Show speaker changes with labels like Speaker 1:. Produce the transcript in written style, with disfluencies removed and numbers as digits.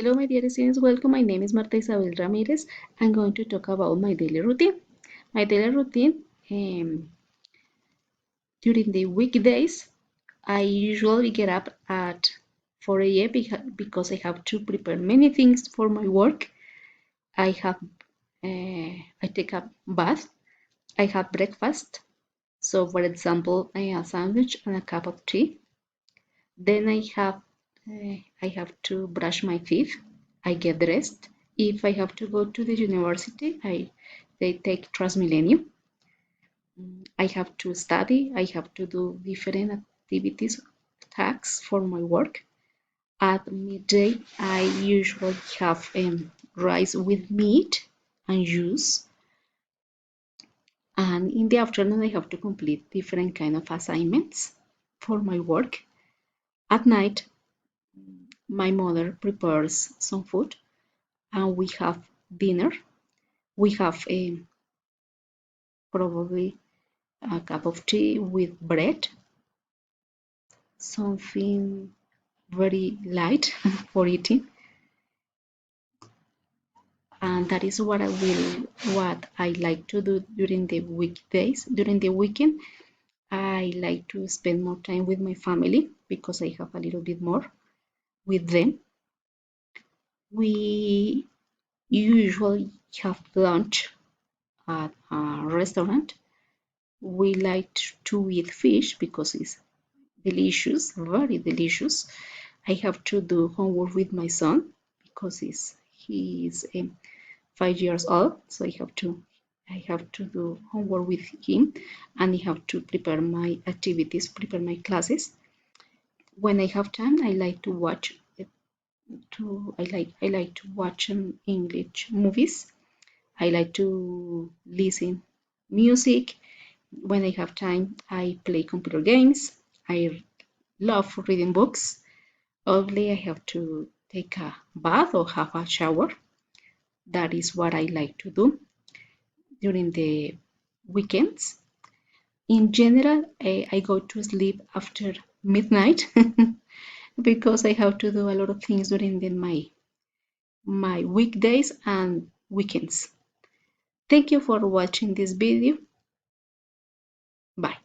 Speaker 1: Hello, my dear students. Welcome. My name is Marta Isabel Ramirez. I'm going to talk about my daily routine. My daily routine during the weekdays, I usually get up at 4 a.m. because I have to prepare many things for my work. I take a bath. I have breakfast. So, for example, a sandwich and a cup of tea. Then I have to brush my teeth. I get dressed. If I have to go to the university, they take Transmillennium. I have to study. I have to do different activities, tasks for my work. At midday, I usually have rice with meat and juice. And in the afternoon, I have to complete different kind of assignments for my work. At night, my mother prepares some food and we have dinner. We have probably a cup of tea with bread, something very light for eating. And that is what I like to do during the weekdays. During the weekend, I like to spend more time with my family because I have a little bit more with them. We usually have lunch at a restaurant. We like to eat fish because it's delicious, very delicious. I have to do homework with my son because he is 5 years old, so I have to do homework with him, and I have to prepare my activities, prepare my classes. When I have time, I like to watch I like to watch English movies. I like to listen music. When I have time, I play computer games. I love reading books. Only I have to take a bath or have a shower. That is what I like to do during the weekends. In general, I go to sleep after midnight because I have to do a lot of things during my weekdays and weekends. Thank you for watching this video. Bye.